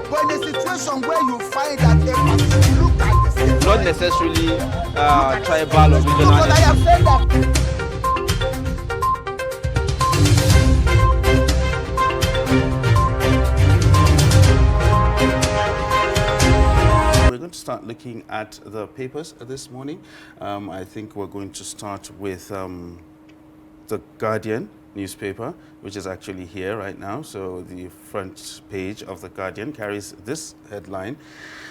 But in a situation where you find that a person look at the same, not necessarily tribal or regional. because I have said that. We're going to start looking at the papers this morning. I think we're going to start with the Guardian newspaper, which is actually here right now. So the front page of the Guardian carries this headline: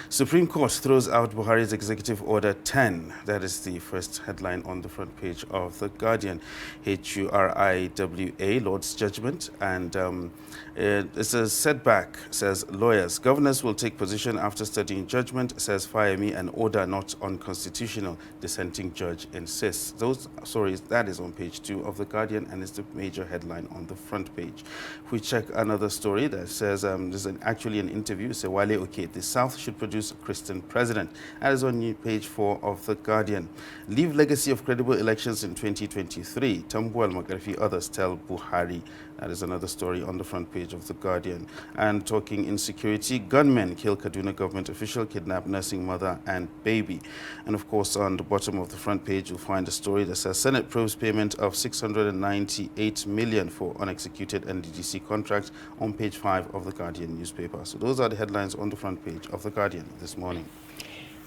Supreme Court throws out Buhari's Executive Order 10. That is the first headline on the front page of the Guardian. HURIWA, Lord's judgment, and it's a setback, says lawyers. Governors will take position after studying judgment, says Fayemi, an order not unconstitutional, dissenting judge insists. Those stories, that is on page 2 of the Guardian, and it's the major headline on the front page. We check another story that says there's actually an interview. Say Wale Oke, the South should produce a Christian president. That is on page 4 of the Guardian. Leave legacy of credible elections in 2023. Tambuwal Magharifi, others tell Buhari. That is another story on the front page of the Guardian. And talking insecurity, gunmen kill Kaduna government official, kidnap nursing mother and baby. And of course, on the bottom of the front page, you'll find a story that says Senate probes payment of 698 million for unexecuted NDDC contracts, on page 5 of the Guardian newspaper. So those are the headlines on the front page of the Guardian this morning.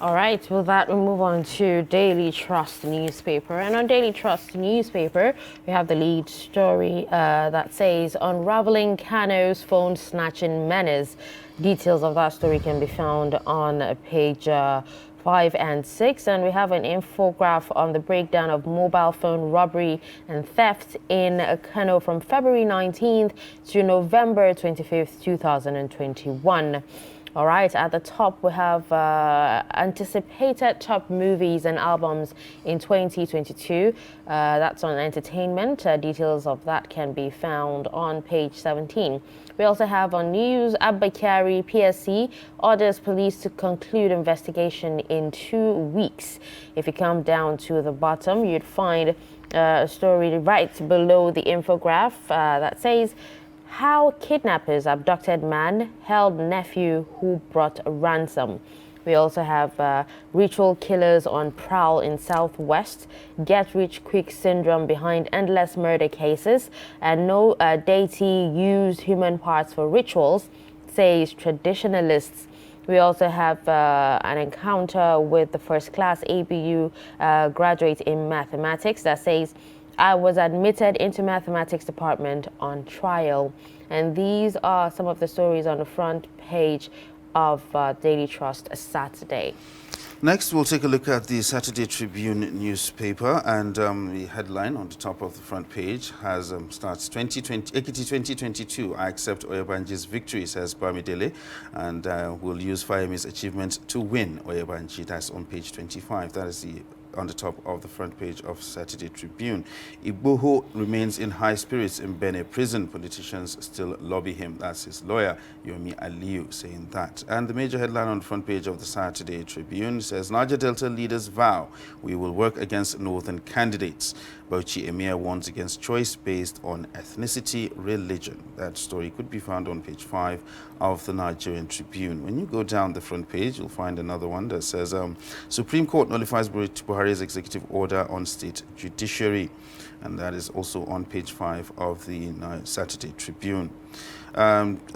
All right, with that, we move on to Daily Trust newspaper. And on Daily Trust newspaper, we have the lead story that says, Unraveling Kano's phone snatching menace. Details of that story can be found on page 5 and 6. And we have an infograph on the breakdown of mobile phone robbery and theft in Kano from February 19th to November 25th, 2021. All right, at the top, we have anticipated top movies and albums in 2022. That's on entertainment. Details of that can be found on page 17. We also have on news, Abba Kyari, PSC, orders police to conclude investigation in 2 weeks. If you come down to the bottom, you'd find a story right below the infograph that says, how kidnappers abducted man held nephew who brought a ransom. We also have ritual killers on prowl in Southwest, get-rich-quick syndrome behind endless murder cases, and no deity used human parts for rituals, says traditionalists. We also have an encounter with the first-class ABU graduate in mathematics that says, I was admitted into mathematics department on trial. And these are some of the stories on the front page of Daily Trust Saturday. Next, we'll take a look at the Saturday Tribune newspaper, and the headline on the top of the front page has starts 2020 Ekiti 2022. I accept Oyebanji's victory, says Bamidele, and will use Fayemi's achievement to win Oyebanji. That's on page 25. That is on the top of the front page of Saturday Tribune. Igboho remains in high spirits in Benin prison. Politicians still lobby him. That's his lawyer, Yomi Aliyu, saying that. And the major headline on the front page of the Saturday Tribune says, Niger Delta leaders vow we will work against northern candidates. Bauchi Emir warns against choice based on ethnicity, religion. That story could be found on page 5 of the Nigerian Tribune. When you go down the front page, you'll find another one that says, Supreme Court nullifies Buhari's executive order on state judiciary. And that is also on page 5 of the Saturday Tribune.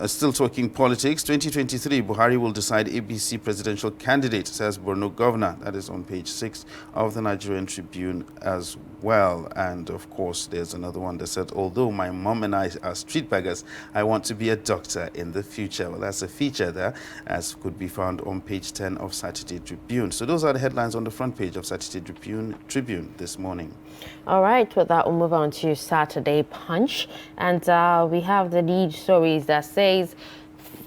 Still talking politics, 2023, Buhari will decide ABC presidential candidate, says Borno governor. That is on page 6 of the Nigerian Tribune as well. And of course, there's another one that said, although my mom and I are street beggars, I want to be a doctor in the future. Well, that's a feature there, as could be found on page 10 of Saturday Tribune. So those are the headlines on the front page of Saturday Tribune this morning. All right, with that, we'll move on to Saturday Punch. And we have the lead stories that says,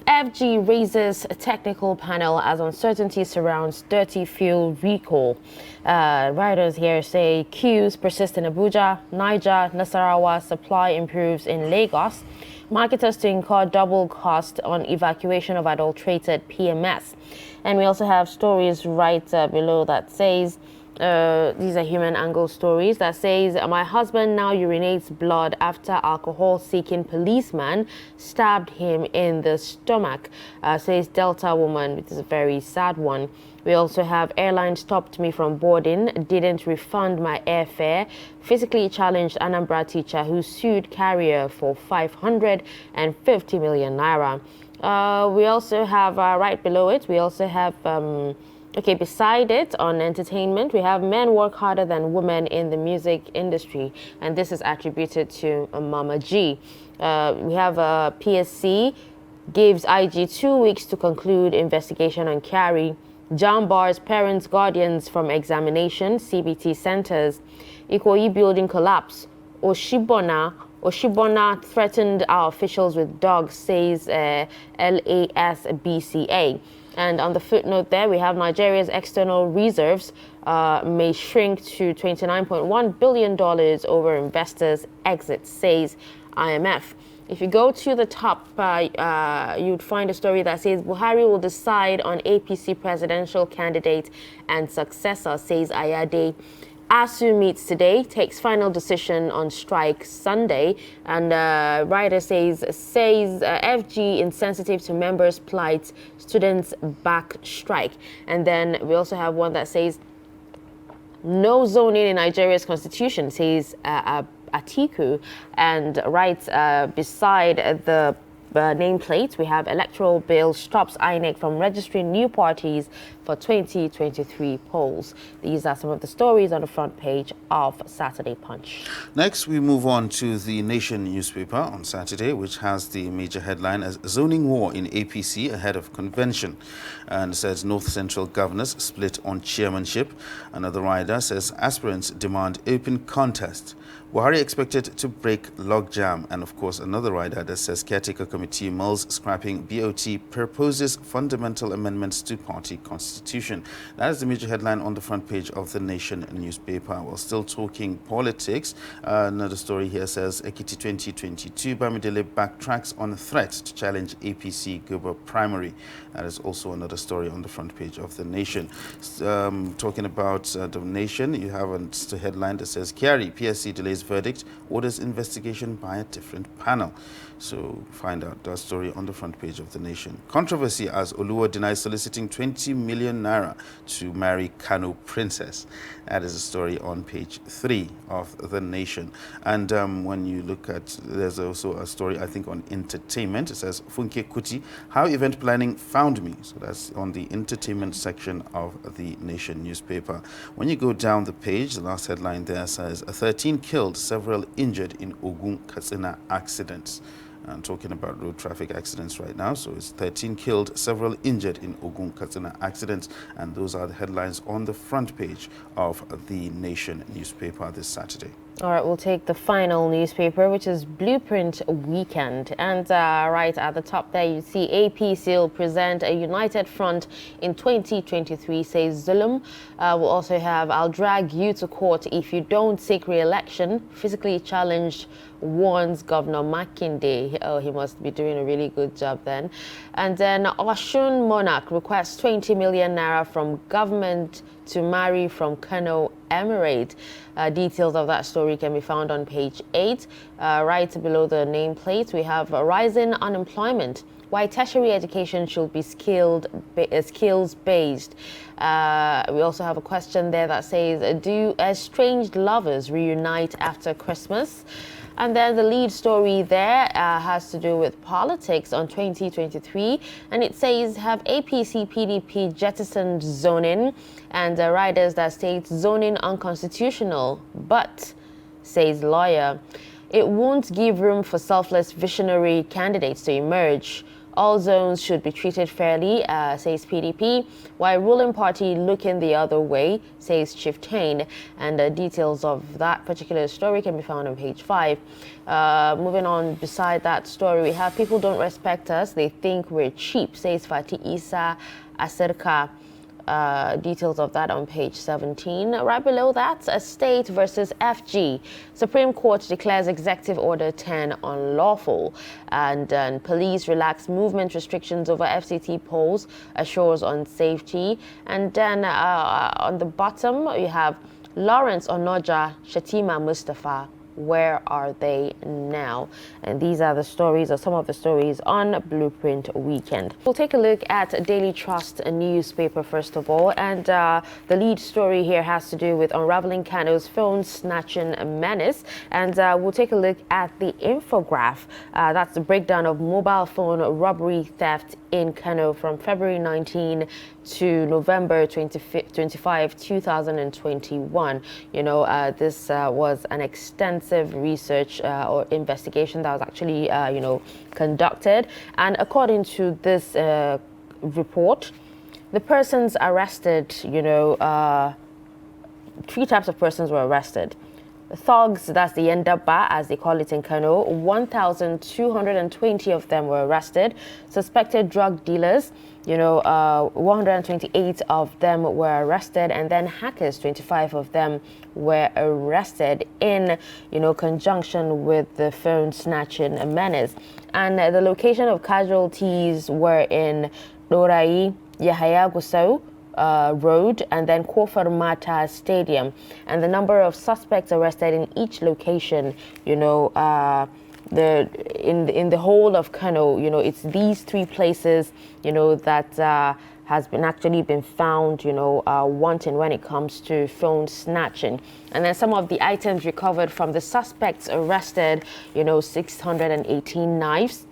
FG raises a technical panel as uncertainty surrounds dirty fuel recall. Writers here say queues persist in Abuja, Niger, Nasarawa, supply improves in Lagos. Marketers to incur double cost on evacuation of adulterated PMS. And we also have stories right below that says, these are human angle stories that says, my husband now urinates blood after alcohol-seeking policeman stabbed him in the stomach, says Delta woman. It is a very sad one. We also have airline stopped me from boarding, didn't refund my airfare. Physically challenged Anambra teacher who sued carrier for 550 million naira. We also have, right below it, we also have, okay, beside it, on entertainment, we have men work harder than women in the music industry. And this is attributed to Mama G. We have PSC gives IG 2 weeks to conclude investigation on Carrie. John bars parents, guardians from examination, CBT centers. Ikoyi building collapse. Oshibona threatened our officials with dogs, says LASBCA. And on the footnote there, we have Nigeria's external reserves may shrink to $29.1 billion over investors' exit, says IMF. If you go to the top, you'd find a story that says Buhari will decide on APC presidential candidate and successor, says Ayade. ASU meets today, takes final decision on strike Sunday, and writer says FG insensitive to members' plight, students back strike. And then we also have one that says no zoning in Nigeria's constitution, says Atiku, and right beside the nameplate, we have electoral bill stops INEC from registering new parties for 2023 polls. These are some of the stories on the front page of Saturday Punch. Next, we move on to the Nation newspaper on Saturday, which has the major headline as zoning war in APC ahead of convention, and says North Central governors split on chairmanship. Another rider says aspirants demand open contest. Buhari expected to break logjam, and of course another rider that says caretaker committee mulls scrapping BOT, proposes fundamental amendments to party constitution. That is the major headline on the front page of the Nation newspaper. We're still talking politics. Another story here says Ekiti 2022, Bamidele backtracks on threat to challenge APC Goba primary. That is also another story on the front page of the Nation. Talking about the Nation, you have a headline that says Kyari PSC delays verdict, orders investigation by a different panel. So find out that story on the front page of the Nation. Controversy as Oluwa denies soliciting 20 million naira to marry Kano princess. That is a story on page 3 of the Nation. And when you look at, there's also a story I think on entertainment. It says Funke Kuti, how event planning found me. So that's on the entertainment section of the Nation newspaper. When you go down the page, the last headline there says 13 killed, several injured in Ogun Katsina accidents. I'm talking about road traffic accidents right now. So it's 13 killed, several injured in Ogun Katsina accidents. And those are the headlines on the front page of the Nation newspaper this Saturday. All right, we'll take the final newspaper, which is Blueprint Weekend. And right at the top there, you see APC will present a united front in 2023, says Zulum. We'll also have, I'll drag you to court if you don't seek re-election. Physically challenged warns Governor Makinde. Oh, he must be doing a really good job then. And then Oshun Monarch requests 20 million naira from government to marry from Kano Emirate. Details of that story can be found on page 8. Right below the nameplate, we have rising unemployment. Why tertiary education should be skills-based. We also have a question there that says, do estranged lovers reunite after Christmas? And then the lead story there has to do with politics on 2023. And it says, have APC PDP jettisoned zoning? And riders that states zoning unconstitutional, but, says lawyer, it won't give room for selfless visionary candidates to emerge. All zones should be treated fairly, says PDP, while ruling party looking the other way, says Chieftain. And the details of that particular story can be found on page 5. Moving on, beside that story, we have people don't respect us, they think we're cheap, says Fatih Isa Aserka. details of that on page 17. Right below that, State versus FG. Supreme Court declares Executive Order 10 unlawful. And police relax movement restrictions over FCT polls, assures on safety. And then on the bottom, you have Lawrence Onoja, Shatima Mustafa. Where are they now? And these are the stories, or some of the stories, on Blueprint Weekend. We'll take a look at Daily Trust newspaper first of all, and the lead story here has to do with unraveling Kano's phone snatching menace, and we'll take a look at the infograph. That's the breakdown of mobile phone robbery theft in Kano from February 19 to November 25, 2021. You know, this was an extensive research or investigation that was actually, conducted. And according to this report, the persons arrested, three types of persons were arrested. Thugs, that's the Endaba, as they call it in Kano, 1,220 of them were arrested. Suspected drug dealers, 128 of them were arrested, and then hackers, 25 of them were arrested in, conjunction with the phone snatching menace. And the location of casualties were in Dorai, Yahaya Gusau Road, and then Kofar Mata Stadium. And the number of suspects arrested in each location, in the whole of Kano, it's these three places, that has been found, wanting when it comes to phone snatching. And then some of the items recovered from the suspects arrested, 618 knives,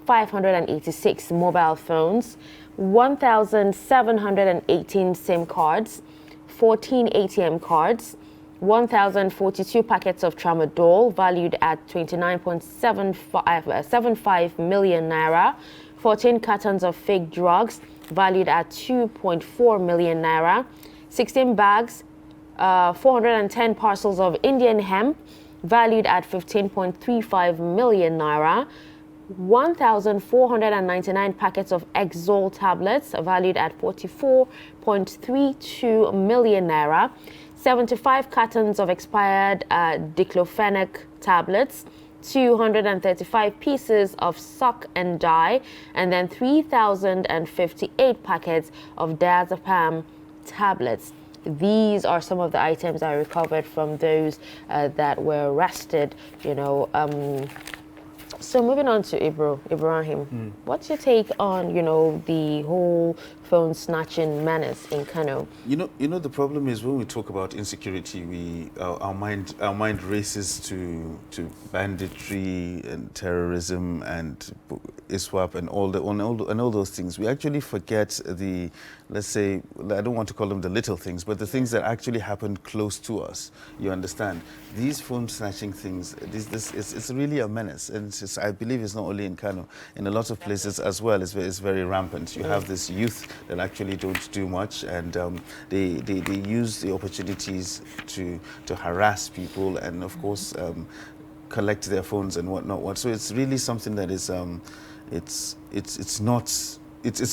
586 mobile phones, 1,718 SIM cards, 14 ATM cards, 1,042 packets of tramadol valued at 29.75 million naira, 14 cartons of fake drugs valued at 2.4 million naira, 16 bags, 410 parcels of Indian hemp valued at 15.35 million naira, 1,499 packets of Exol tablets valued at 44.32 million naira, 75 cartons of expired diclofenac tablets, 235 pieces of sock and dye, and then 3,058 packets of diazepam tablets. These are some of the items I recovered from those that were arrested, So moving on to Ibrahim, what's your take on, the whole phone snatching menace in Kano? The problem is when we talk about insecurity, our mind races to banditry and terrorism and ISWAP and all those things. We actually forget the, let's say, I don't want to call them the little things, but the things that actually happen close to us. You understand? These phone snatching things, it's really a menace, and I believe it's not only in Kano, in a lot of places as well. It's very rampant. You have this youth that actually don't do much, and they use the opportunities to harass people, and of course collect their phones and whatnot. So it's really something that is it's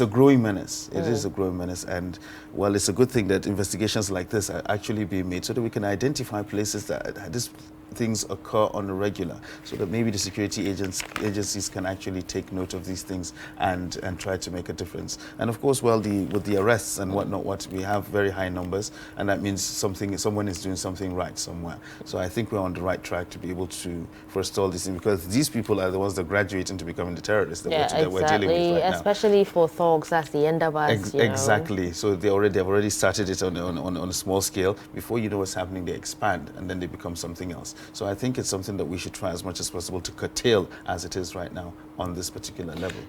a growing menace. It is a growing menace, and well, it's a good thing that investigations like this are actually being made so that we can identify places that these things occur on a regular, so that maybe the security agencies can actually take note of these things and try to make a difference. And of course, well, with the arrests and whatnot, we have very high numbers, and that means someone is doing something right somewhere. So I think we're on the right track to be able to forestall this thing, because these people are the ones that graduate into becoming the terrorists that we're dealing with right now. Especially for thugs, that's the end of us. Exactly. So they've already started it on a small scale. Before you know what's happening, they expand, and then they become something else. So I think it's something that we should try as much as possible to curtail as it is right now on this particular level.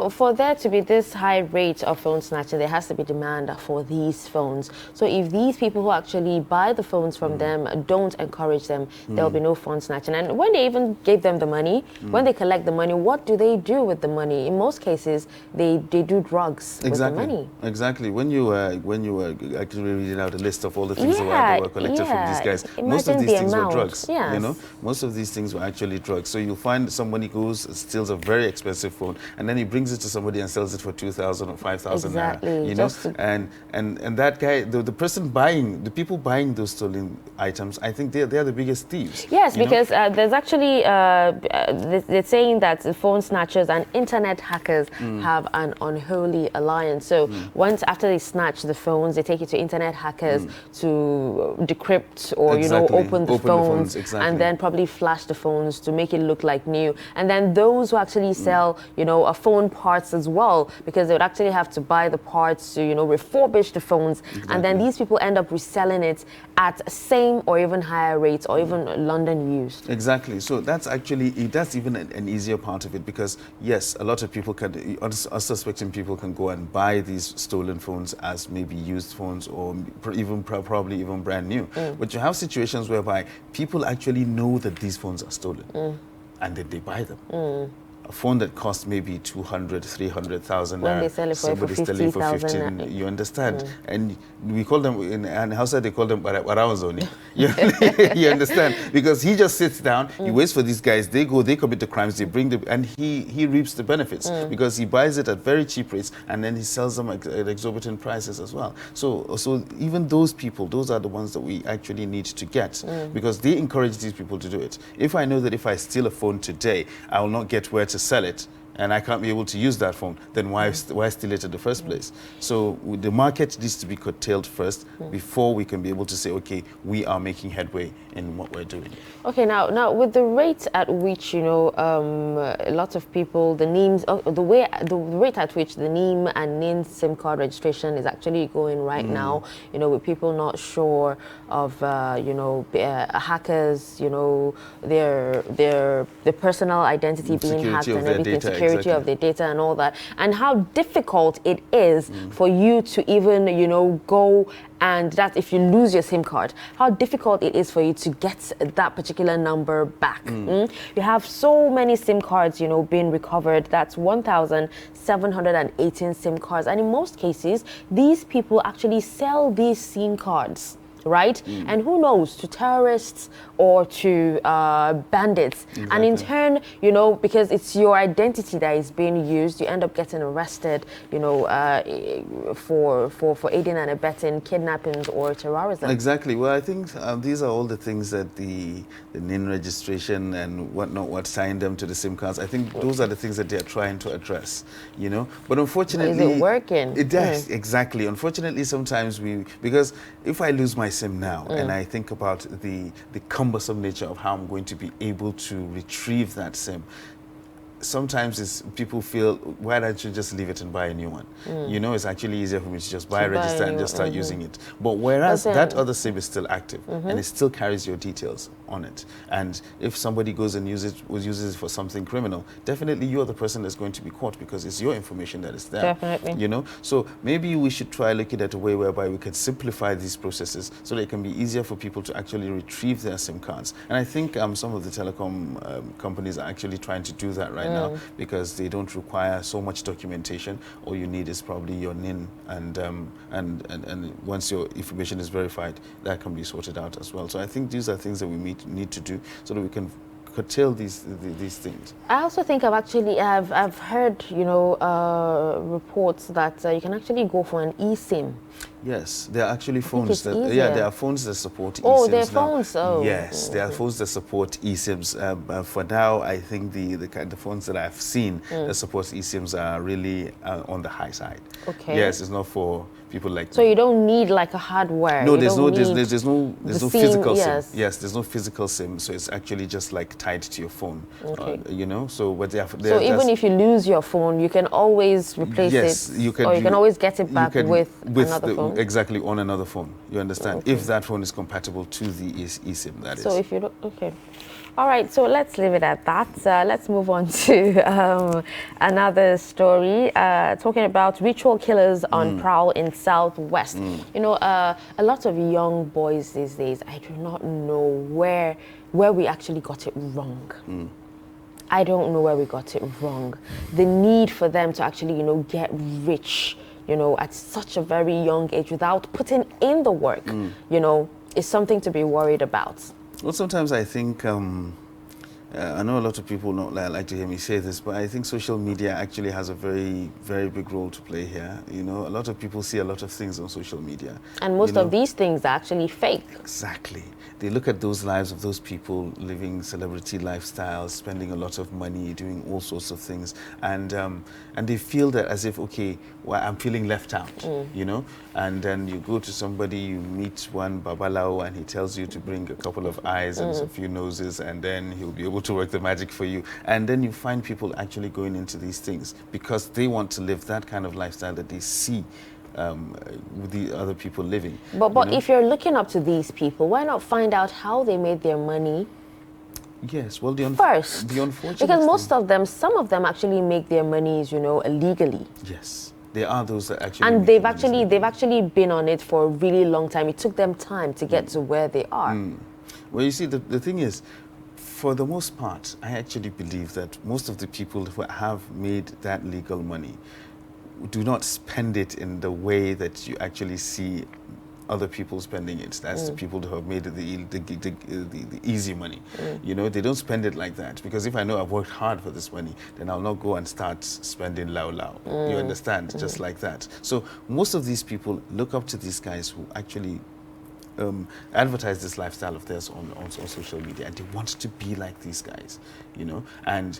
For there to be this high rate of phone snatching, there has to be demand for these phones. So if these people who actually buy the phones from them don't encourage them, there'll be no phone snatching. And when they even give them the money, when they collect the money, what do they do with the money? In most cases, they do drugs with the money. Exactly. When you were actually reading out a list of all the things that were collected from these guys, most of these things were drugs. Yes. You know, most of these things were actually drugs. So you'll find somebody goes, steals a very expensive phone, and then he brings it to somebody and sells it for 2,000 or 5,000 Exactly. naira. You know, and that guy, the person buying, the people buying those stolen items, I think they're the biggest thieves. Yes, you know? because there's actually, they're saying that the phone snatchers and internet hackers have an unholy alliance. So once after they snatch the phones, they take it to internet hackers to decrypt or, you know, open the phones, and then probably flash the phones to make it look like new. And then those who actually sell, you know, phone parts as well, because they would actually have to buy the parts to, you know, refurbish the phones. And then these people end up reselling it at same or even higher rates or even London used. Exactly. So that's actually, that's even an easier part of it, because yes, a lot of people can, unsuspecting people can go and buy these stolen phones as maybe used phones or even probably even brand new. But you have situations whereby people actually know that these phones are stolen and then they buy them. A phone that costs maybe 200, 300,000 when they sell it for 50,000, you understand? And we call them, in Hausa they call them barawazoni. You understand? Because he just sits down, he waits for these guys, they go, they commit the crimes, they bring the, and he reaps the benefits because he buys it at very cheap rates and then he sells them at exorbitant prices as well. So even those people, those are the ones that we actually need to get because they encourage these people to do it. If I know that if I steal a phone today, I will not get where to sell it, and I can't be able to use that phone, then why steal it in the first place? So the market needs to be curtailed first before we can be able to say, okay, we are making headway in what we're doing. Okay, now with the rate at which, you know, a lot of people, the rate at which the NIM and NIN SIM card registration is actually going right now, you know, with people not sure of, you know, hackers, you know, their personal identity being hacked and everything, security of their data and all that, and how difficult it is for you to even, you know, go, and that if you lose your SIM card, how difficult it is for you to get that particular number back. You have so many SIM cards, you know, being recovered. That's 1,718 SIM cards, and in most cases, these people actually sell these SIM cards, right? And who knows, to terrorists or to bandits. Exactly. And in turn, you know, because it's your identity that is being used, you end up getting arrested, you know, for aiding and abetting kidnappings or terrorism. Exactly. Well, I think these are all the things that the NIN registration and what signed them to the SIM cards. I think those are the things that they're trying to address, you know. But unfortunately, is it working? It does, exactly. Unfortunately, sometimes because if I lose my SIM now and I think about the cumbersome nature of how I'm going to be able to retrieve that SIM, sometimes people feel, why don't you just leave it and buy a new one? You know, it's actually easier for me to just register and just start using it. But whereas that other SIM is still active and it still carries your details on it. And if somebody goes and uses it for something criminal, definitely you're the person that's going to be caught because it's your information that is there. Definitely. You know, so maybe we should try looking at a way whereby we can simplify these processes so that it can be easier for people to actually retrieve their SIM cards. And I think some of the telecom companies are actually trying to do that right now because they don't require so much documentation. All you need is probably your NIN, and once your information is verified, that can be sorted out as well. So I think these are things that we need to do so that we can curtail these things. I also think I've heard, you know, reports that you can actually go for an eSIM. Yes, there are actually phones that there are phones that support eSIMs. Oh, there are phones. Oh, yes, there are phones that support eSIMs. For now, I think the phones that I've seen that support eSIMs are really on the high side. Okay. Yes, it's not for people like. So you don't need like a hardware. No, there's no physical SIM. SIM. Yes, there's no physical SIM. So it's actually just like tied to your phone. Okay. You know, so but so even if you lose your phone, you can always replace it. Yes, you can. Or you can always get it back with another phone. Exactly, on another phone. You understand? Okay. If that phone is compatible to the eSIM, that is. So if you don't, okay. All right, so let's leave it at that. Let's move on to another story, talking about ritual killers on prowl in Southwest. You know, a lot of young boys these days, I do not know where we actually got it wrong. I don't know where we got it wrong. The need for them to actually, you know, get rich, you know, at such a very young age without putting in the work, you know, is something to be worried about. Well, sometimes I think, I know a lot of people don't like to hear me say this, but I think social media actually has a very, very big role to play here. You know, a lot of people see a lot of things on social media. And most of these things are actually fake. Exactly. They look at those lives of those people living celebrity lifestyles, spending a lot of money, doing all sorts of things, and they feel that as if, okay, well, I'm feeling left out, you know. And then you go to somebody, you meet one babalao, and he tells you to bring a couple of eyes and a few noses, and then he'll be able to work the magic for you. And then you find people actually going into these things because they want to live that kind of lifestyle that they see with the other people living. But if you're looking up to these people, why not find out how they made their money? Yes, well, the First, unfortunate because most thing, of them, some of them actually make their monies, you know, illegally. yes, there are those that actually And make they've the money. actually been on it for a really long time. It took them time to get to where they are. Well, you see, the thing is, for the most part, I actually believe that most of the people who have made that legal money do not spend it in the way that you actually see other people spending it. That's the people who have made it the easy money. You know, they don't spend it like that, because if I know I've worked hard for this money, then I'll not go and start spending lao. You understand? Just like that. So most of these people look up to these guys who actually advertise this lifestyle of theirs on social media, and they want to be like these guys, you know. And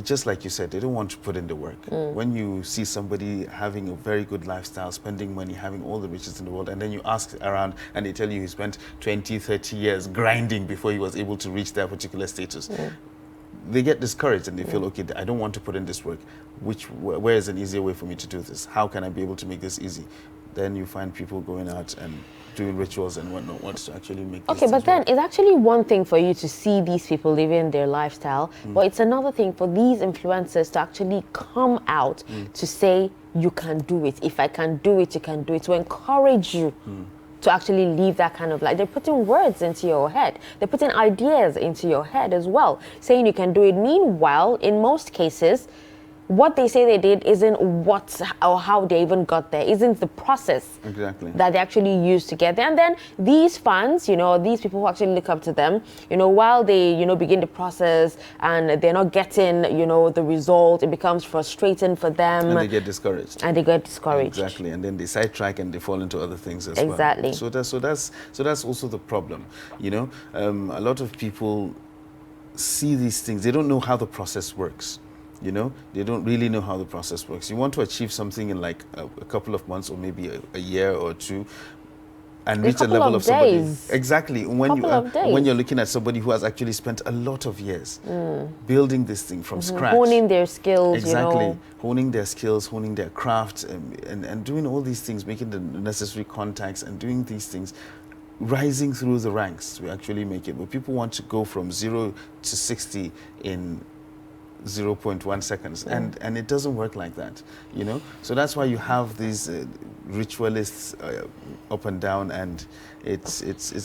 just like you said, they don't want to put in the work. When you see somebody having a very good lifestyle, spending money, having all the riches in the world, and then you ask around and they tell you he spent 20, 30 years grinding before he was able to reach that particular status, they get discouraged and they feel, okay, I don't want to put in this work. Where is an easier way for me to do this? How can I be able to make this easy? Then you find people going out and doing rituals and whatnot to actually make this. Okay, but then it's actually one thing for you to see these people living their lifestyle, but it's another thing for these influencers to actually come out to say, you can do it. If I can do it, you can do it. To encourage you to actually live that kind of life. They're putting words into your head. They're putting ideas into your head as well, saying you can do it. Meanwhile, in most cases, what they say they did isn't what or how they even got there, isn't the process that they actually used to get there. And then these fans, you know, these people who actually look up to them, you know, while they, you know, begin the process and they're not getting, you know, the result, it becomes frustrating for them. And they get discouraged. Exactly. And then they sidetrack and they fall into other things as Exactly. well. So that's also the problem, you know. A lot of people see these things, they don't know how the process works. You know, they don't really know how the process works. You want to achieve something in like a couple of months or maybe a year or two, and reach a level of somebody. Exactly. When you're looking at somebody who has actually spent a lot of years building this thing from scratch, honing their skills. Exactly. You know. Honing their skills, honing their craft, and doing all these things, making the necessary contacts and doing these things, rising through the ranks to actually make it. But people want to go from 0 to 60 in 0.1 seconds, and it doesn't work like that, you know. So that's why you have these ritualists up and down, and it's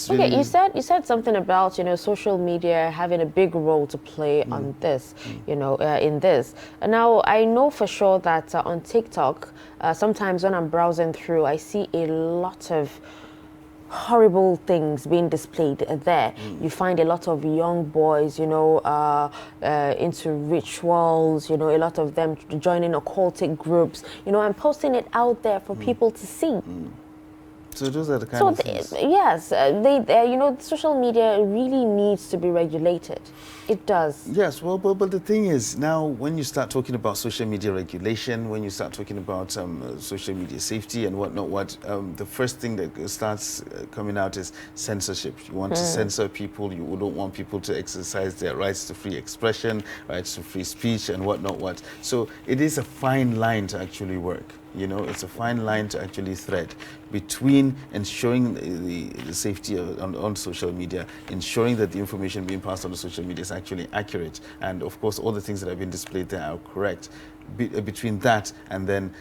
really. Okay, you said something about, you know, social media having a big role to play on this, you know, in this. And now I know for sure that on TikTok, sometimes when I'm browsing through, I see a lot of horrible things being displayed there. You find a lot of young boys, you know, into rituals, you know, a lot of them joining occultic groups, you know, and posting it out there for people to see. So those are the kind of things. Yes, you know, social media really needs to be regulated. It does. Yes, well, but the thing is, now when you start talking about social media regulation, when you start talking about social media safety and whatnot, the first thing that starts coming out is censorship. You want to censor people. You don't want people to exercise their rights to free expression, rights to free speech, and whatnot. So it is a fine line to actually work. You know, it's a fine line to actually thread between ensuring the safety on social media, ensuring that the information being passed on the social media is actually accurate, and of course all the things that have been displayed there are correct. Between that and then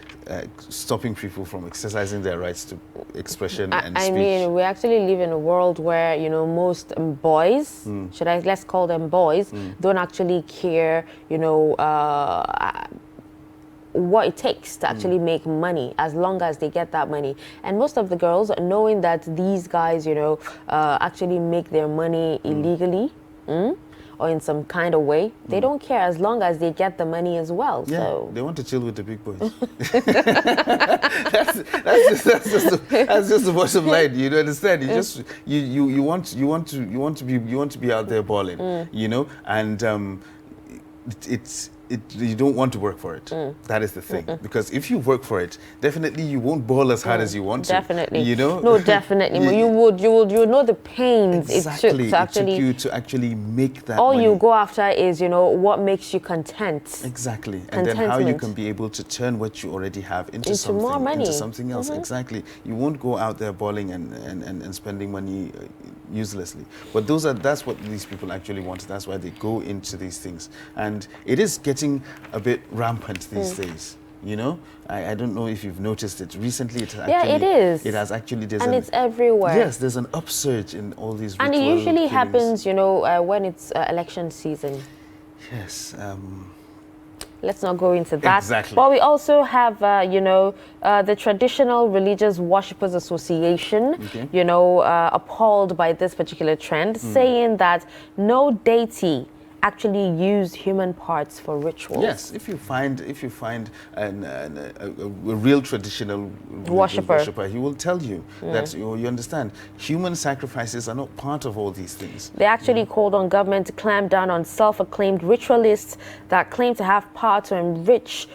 stopping people from exercising their rights to expression and speech. I mean, we actually live in a world where, you know, most boys, let's call them boys, don't actually care, you know, what it takes to actually make money, as long as they get that money. And most of the girls, knowing that these guys, actually make their money illegally, or in some kind of way, they don't care as long as they get the money as well. Yeah, So they want to chill with the big boys. that's just the bottom line. You understand? You want to be out there balling. And you don't want to work for it. That is the thing. Because if you work for it, definitely you won't ball as hard as you want to. Definitely. No, definitely. You would know the pains exactly. it took you to actually make that all money. you go after is, what makes you content. Exactly. And then how you can be able to turn what you already have into something, more money. into something else. Exactly. You won't go out there balling and spending money uselessly. But that's what these people actually want. That's why they go into these things. And it is getting a bit rampant these days. I don't know if you've noticed it. Recently, it is. It has actually. It's everywhere. Yes, there's an upsurge in all these ritual And it usually killings. happens, when it's election season. Yes. Let's not go into that. Exactly. But we also have, the Traditional Religious Worshippers Association, appalled by this particular trend, saying that no deity actually use human parts for rituals. Yes, if you find a real traditional worshipper, he will tell you that you understand human sacrifices are not part of all these things. They actually called on government to clamp down on self-acclaimed ritualists that claim to have power to enrich,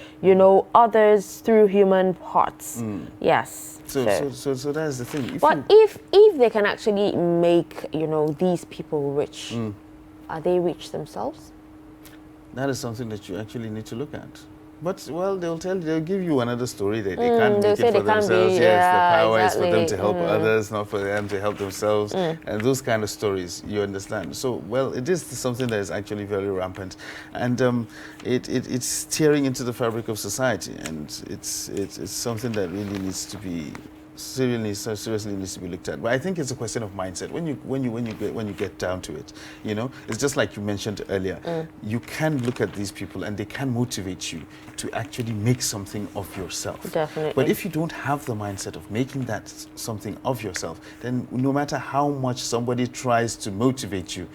others through human parts. Yes. So that's the thing. If they can actually make these people rich. Are they rich themselves? That is something that you actually need to look at. But, they'll give you another story that they can't make it for themselves. The power is for them to help others, not for them to help themselves. And those kind of stories, you understand. So, it is something that is actually very rampant. And it's tearing into the fabric of society. And it's something that really needs to be seriously needs to be looked at. But I think it's a question of mindset. When you get down to it, it's just like you mentioned earlier. You can look at these people and they can motivate you to actually make something of yourself. Definitely. But if you don't have the mindset of making that something of yourself, then no matter how much somebody tries to motivate you,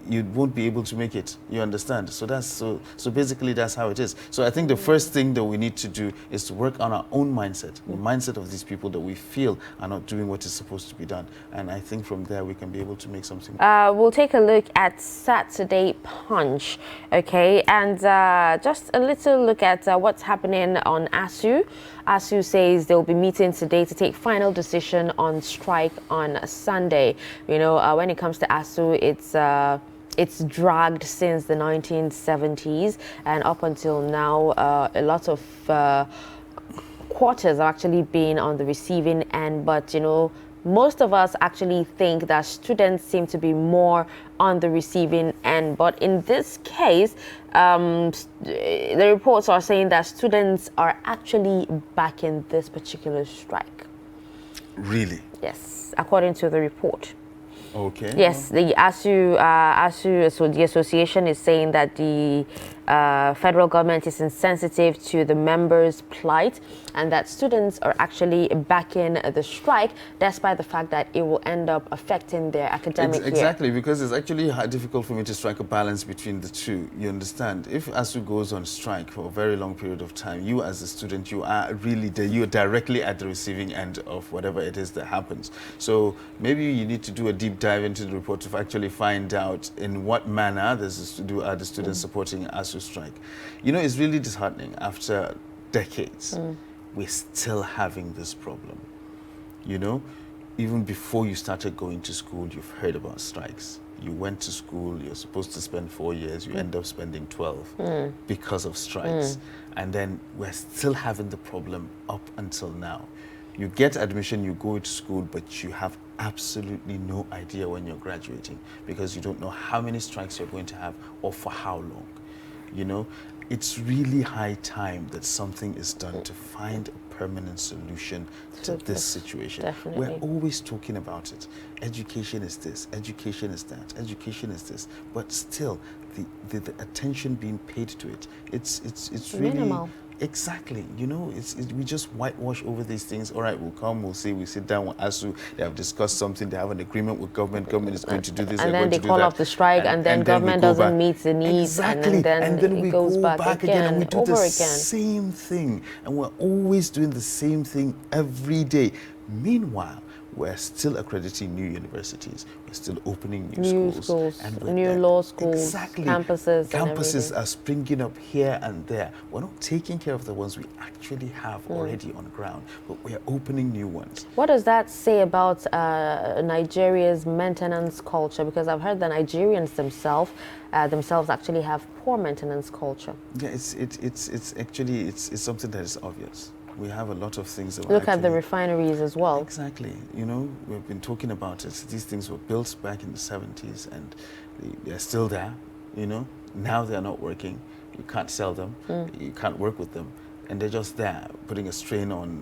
you won't be able to make it. You understand? So basically that's how it is. So I think the first thing that we need to do is to work on our own mindset, the mindset of these people that we feel are not doing what is supposed to be done. And I think from there we can be able to make something. We'll take a look at Saturday Punch, okay? And just a little look at what's happening on ASUU. ASUU says they'll be meeting today to take final decision on strike on Sunday. When it comes to ASUU, it's dragged since the 1970s, and up until now, a lot of quarters have actually been on the receiving end. But most of us actually think that students seem to be more on the receiving end. But in this case, the reports are saying that students are actually backing this particular strike. Really? Yes, according to the report. Okay. Yes, the ASUU, so the association is saying that the federal government is insensitive to the members' plight, and that students are actually backing the strike, despite the fact that it will end up affecting their academic year. Exactly, because it's actually difficult for me to strike a balance between the two. You understand? If ASUU goes on strike for a very long period of time, you as a student, you are really you're directly at the receiving end of whatever it is that happens. So maybe you need to do a deep dive into the report to actually find out in what manner are the students supporting ASUU strike. It's really disheartening. After decades, we're still having this problem. Even before you started going to school, you've heard about strikes. You went to school, you're supposed to spend 4 years, you end up spending 12 because of strikes. And then we're still having the problem up until now. You get admission, you go to school, but you have absolutely no idea when you're graduating because you don't know how many strikes you're going to have or for how long. It's really high time that something is done to find a permanent solution to this situation. Definitely. We're always talking about it. Education is this, education is that, education is this, but still the attention being paid to it, it's really minimal. Exactly. You know, we just whitewash over these things. All right, we'll come, we'll say, we sit down with ASU, they have discussed something, they have an agreement with government is going to do this, and they're then going to do call that. off the strike, and then government doesn't meet the needs, exactly. and then we it goes go back again and we do over the again. same thing. And we're always doing the same thing every day. Meanwhile, we're still accrediting new universities. We're still opening new schools. And new law schools, exactly. campuses and Campuses are springing up here and there. We're not taking care of the ones we actually have already on ground, but we're opening new ones. What does that say about Nigeria's maintenance culture? Because I've heard the Nigerians themselves actually have poor maintenance culture. Yeah, it's actually something that is obvious. We have a lot of things that Look at the refineries as well. Exactly. You know, we've been talking about it. These things were built back in the 70s and they're still there, you know. Now they're not working. You can't sell them. You can't work with them. And they're just there, putting a strain on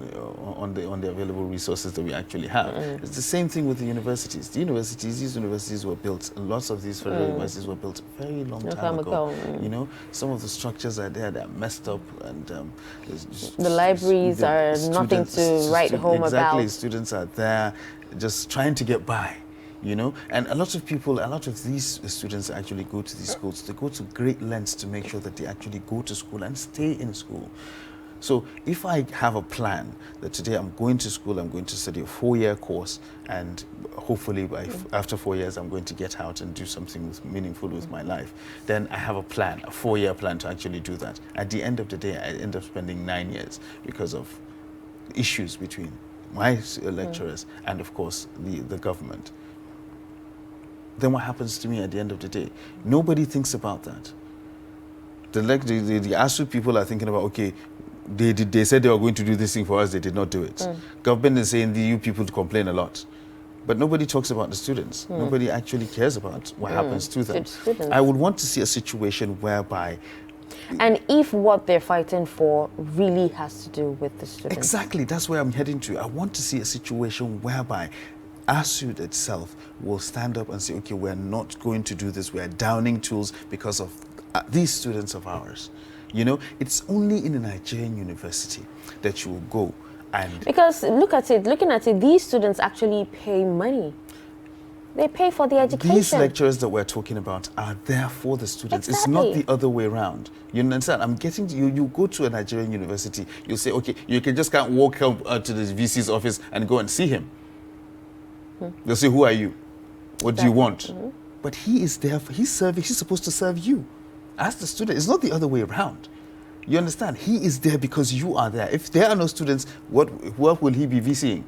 the available resources that we actually have. It's the same thing with the universities. These universities were built, lots of these federal universities were built a very long time ago. You know, some of the structures are there, they're messed up, and the libraries are nothing to write home about. Exactly, students are there just trying to get by. You know, and a lot of these students actually go to these schools. They go to great lengths to make sure that they actually go to school and stay in school. So if I have a plan that today I'm going to school, I'm going to study a 4-year course, and hopefully after 4 years I'm going to get out and do something meaningful with my life, then I have a plan, a 4-year plan to actually do that. At the end of the day, I end up spending 9 years because of issues between my lecturers and, of course, the government. Then what happens to me at the end of the day? Nobody thinks about that. The ASU people are thinking about, okay, they said they were going to do this thing for us, they did not do it. Government is saying you people complain a lot. But nobody talks about the students. Nobody actually cares about what happens to them. I would want to see a situation whereby... And if what they're fighting for really has to do with the students. Exactly, that's where I'm heading to. I want to see a situation whereby ASU itself will stand up and say, okay, we're not going to do this. We're downing tools because of these students of ours. You know, it's only in a Nigerian university that you will go and... Because looking at it, these students actually pay money. They pay for the education. These lecturers that we're talking about are there for the students. Exactly. It's not the other way around. You understand? I'm getting to you. You go to a Nigerian university, you say, okay, you can't walk up to the VC's office and go and see him. They'll say, who are you? What do you want? But he is there, he's supposed to serve you as the student. It's not the other way around. You understand? He is there because you are there. If there are no students, what will he be VCing?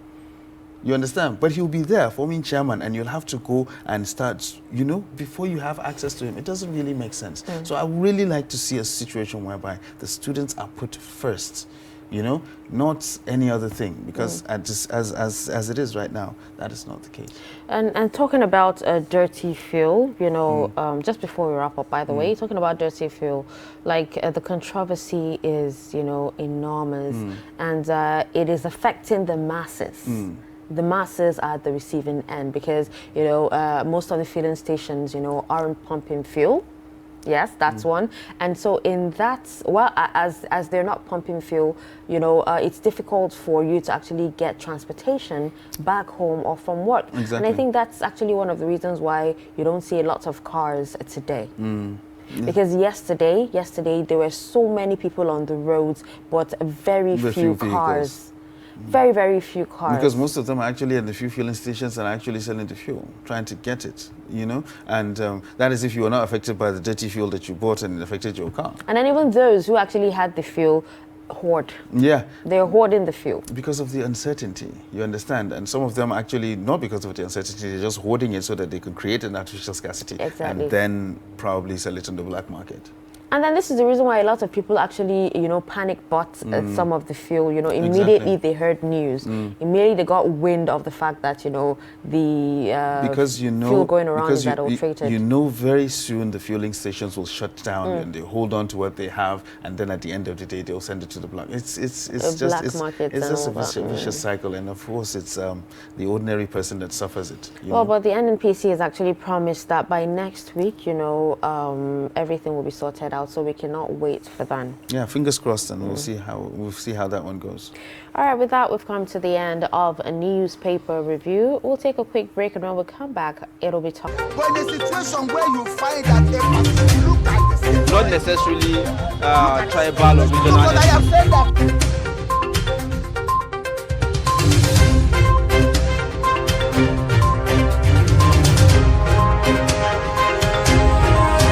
You understand? But he'll be there forming chairman, and you'll have to go and start, you know, before you have access to him. It doesn't really make sense. So I would really like to see a situation whereby the students are put first, you know, not any other thing, because as it is right now, that is not the case. And talking about dirty fuel, you know, just before we wrap up, by the way, talking about dirty fuel, like the controversy is, you know, enormous, and it is affecting the masses. The masses are at the receiving end because, you know, most of the filling stations, you know, aren't pumping fuel. Yes, that's one. And so in that, well, as they're not pumping fuel, you know, it's difficult for you to actually get transportation back home or from work. Exactly. And I think that's actually one of the reasons why you don't see lots of cars today. Because yesterday there were so many people on the roads, but very few cars. Very, very few cars. Because most of them are actually at the few fueling stations and are actually selling the fuel, trying to get it, you know? And that is if you were not affected by the dirty fuel that you bought and it affected your car. And then even those who actually had the fuel hoard. Yeah. They're hoarding the fuel. Because of the uncertainty, you understand? And some of them actually, not because of the uncertainty, they're just hoarding it so that they can create an artificial scarcity. Exactly. And then probably sell it on the black market. And then this is the reason why a lot of people actually, you know, panic bought some of the fuel. You know, immediately they heard news. Immediately they got wind of the fact that, you know, the because you know, fuel going around is adulterated. You know, very soon the fueling stations will shut down and they hold on to what they have, and then at the end of the day they'll send it to the black. It's just a vicious cycle, and of course it's the ordinary person that suffers it. Well, but the NNPC has actually promised that by next week, you know, everything will be sorted out. out, so we cannot wait for that. Yeah, fingers crossed, and we'll see how that one goes. All right, with that, we've come to the end of a newspaper review. We'll take a quick break, and when we come back, it'll be talk. But in a situation where you find that a person look at the same, Not necessarily tribal or regional. because I have said that